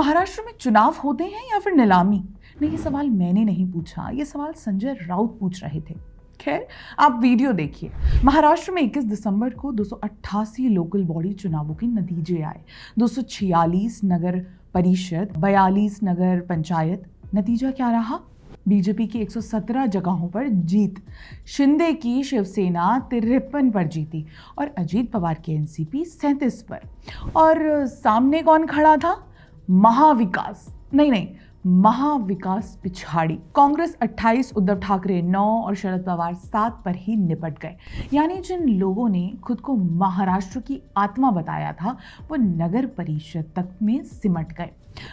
महाराष्ट्र में चुनाव होते हैं या फिर नीलामी? नहीं, ये सवाल मैंने नहीं पूछा, ये सवाल संजय राउत पूछ रहे थे। खैर, आप वीडियो देखिए। महाराष्ट्र में 21 दिसंबर को 288 लोकल बॉडी चुनावों के नतीजे आए। 246 नगर परिषद, 42 नगर पंचायत। नतीजा क्या रहा? बीजेपी की 117 जगहों पर जीत, शिंदे की शिवसेना 53 पर जीती और अजीत पवार की एनसीपी 37 पर। और सामने कौन खड़ा था? महाविकास नहीं, महाविकास पिछाड़ी। कांग्रेस 28, उद्धव ठाकरे 9 और शरद पवार 7 पर ही निपट गए। यानी जिन लोगों ने खुद को महाराष्ट्र की आत्मा बताया था वो नगर परिषद तक में सिमट गए।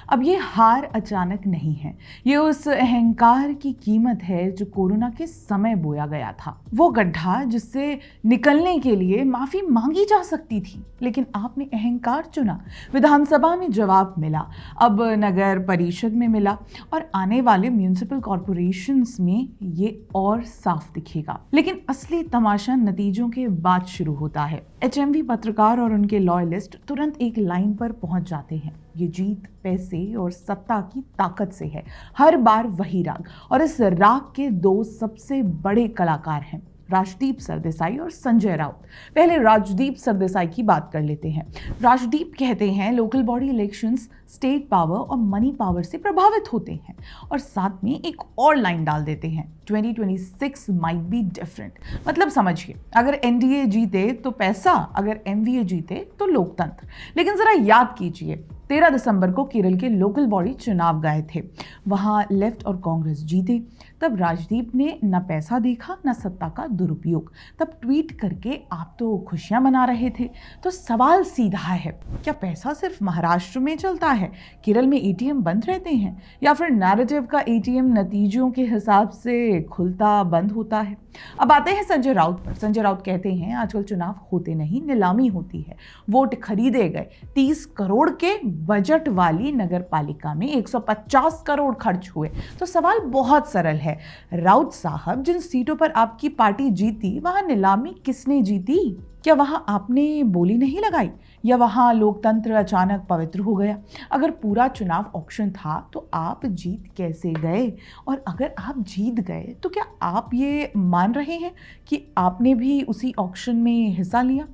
अब ये हार अचानक नहीं है, ये उस अहंकार की कीमत है जो कोरोना के समय बोया गया था। वो गड्ढा जिससे निकलने के लिए माफी मांगी जा सकती थी, लेकिन आपने अहंकार चुना। विधानसभा में जवाब मिला, अब नगर परिषद में मिला और आने वाले म्यूनिसिपल कॉरपोरेशंस में ये और साफ दिखेगा। लेकिन असली तमाशा नतीजों के बाद शुरू होता है। एचएमवी पत्रकार और उनके लॉयलिस्ट तुरंत एक लाइन पर पहुंच जाते हैं, ये जीत पैसे और सत्ता की ताकत से है। हर बार वही राग, और इस राग के दो सबसे बड़े कलाकार हैं, राजदीप सरदेसाई और संजय राउत। पहले राजदीप सरदेसाई की बात कर लेते हैं। राजदीप कहते हैं local body elections state power और मनी पावर से प्रभावित होते हैं, और साथ में एक और लाइन डाल देते हैं, 2026 माइट बी डिफरेंट। मतलब समझिए, अगर एनडीए जीते तो पैसा, अगर एमवीए जीते तो लोकतंत्र। लेकिन जरा याद कीजिए, 13 दिसंबर को केरल के लोकल बॉडी चुनाव गए थे, वहां लेफ्ट और कांग्रेस जीते। तब राजदीप ने न पैसा देखा न सत्ता का दुरुपयोग। तब ट्वीट करके आप तो खुशियां मना रहे थे। तो सवाल सीधा है, क्या पैसा सिर्फ महाराष्ट्र में चलता है? केरल में एटीएम बंद रहते हैं, या फिर नैरेटिव का एटीएम नतीजों के हिसाब से खुलता बंद होता है? अब आते हैं संजय राउत पर। संजय राउत कहते हैं आजकल चुनाव होते नहीं, नीलामी होती है। वोट खरीदे गए। 30 करोड़ के बजट वाली नगर पालिका में 150 करोड़ खर्च हुए। तो सवाल बहुत सरल है, राउत साहब, जिन सीटों पर आपकी पार्टी जीती वहां नीलामी किसने जीती? क्या वहां आपने बोली नहीं लगाई, या वहां लोकतंत्र अचानक पवित्र हो गया? अगर पूरा चुनाव ऑक्शन था तो आप जीत कैसे गए? और अगर आप जीत गए तो क्या आप ये मान रहे हैं कि आपने भी उसी ऑक्शन में हिस्सा लिया?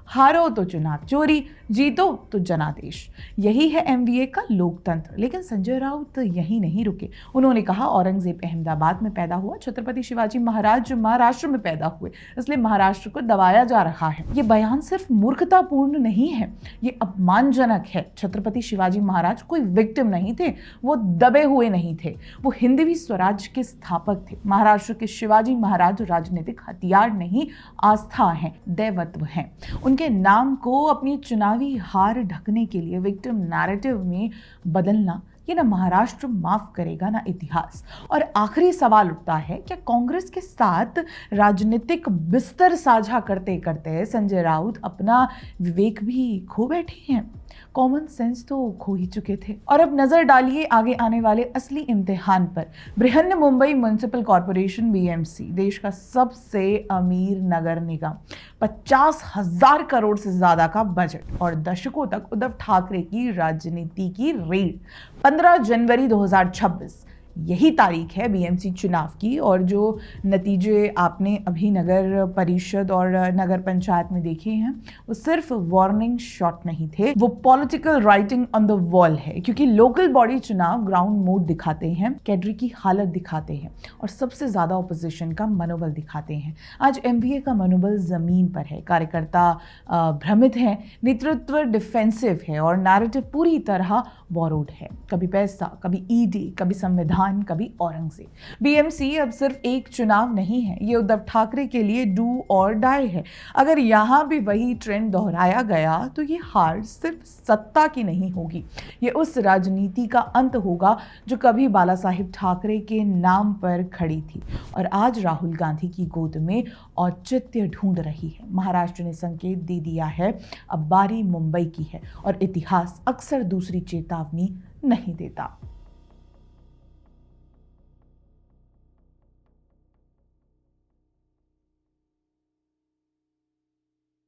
हारो तो चुनाव चोरी, जीतो तो जनादेश। यही है एमवीए का लोकतंत्र। लेकिन संजय राउत यहीं नहीं रुके। उन्होंने कहा औरंगजेब अहमदाबाद में पैदा हुआ, छत्रपति शिवाजी महाराज महाराष्ट्र में पैदा हुए, इसलिए महाराष्ट्र को दबाया जा रहा है। ये बयान सिर्फ मूर्खतापूर्ण नहीं है, ये अपमानजनक है। छत्रपति शिवाजी महाराज कोई विक्टिम नहीं थे, वो दबे हुए नहीं थे, वो हिंदवी स्वराज के स्थापक थे। महाराष्ट्र के शिवाजी महाराज राजनीतिक हथियार नहीं, आस्था है, दैवत्व है। उनके नाम को अपनी चुनावी हार ढकने के लिए विक्टिम नैरेटिव में बदलना, ये ना महाराष्ट्र माफ करेगा ना इतिहास। और आखिरी सवाल उठता है, क्या कांग्रेस के साथ राजनीतिक बिस्तर साझा करते करते संजय राउत अपना विवेक भी खो बैठे हैं? कॉमन सेंस तो खो ही चुके थे। और अब नजर डालिए आगे आने वाले असली इम्तिहान पर। Brihan Mumbai municipal corporation BMC, देश का सबसे अमीर नगर निगम, 50,000 करोड़ से ज्यादा का बजट और दशकों तक उद्धव ठाकरे की राजनीति की रेड। 15 जनवरी 2026 यही तारीख है बीएमसी चुनाव की। और जो नतीजे आपने अभी नगर परिषद और नगर पंचायत में देखे हैं वो सिर्फ वार्निंग शॉट नहीं थे, वो political writing on the wall है। क्योंकि लोकल बॉडी चुनाव ग्राउंड मोड दिखाते हैं, कैडर की हालत दिखाते हैं और सबसे ज्यादा ऑपोजिशन का मनोबल दिखाते हैं। आज एमवीए का मनोबल जमीन पर है, कार्यकर्ता भ्रमित हैं, नेतृत्व डिफेंसिव है और नैरेटिव पूरी तरह बोरोड है। कभी पैसा, कभी ईडी, कभी संविधान, कभी औरंगजेब। बीएमसी अब सिर्फ एक चुनाव नहीं है, ये उद्धव ठाकरे के लिए डू और डाई है। अगर यहां भी वही ट्रेंड दोहराया गया तो ये हार सिर्फ सत्ता की नहीं होगी, ये उस राजनीति का अंत होगा जो कभी बाला साहिब ठाकरे के नाम पर खड़ी थी और आज राहुल गांधी की गोद में औचित्य ढूंढ रही है। महाराष्ट्र ने संकेत दे दिया है, अब बारी मुंबई की है और इतिहास अक्सर दूसरी चेतावनी नहीं देता।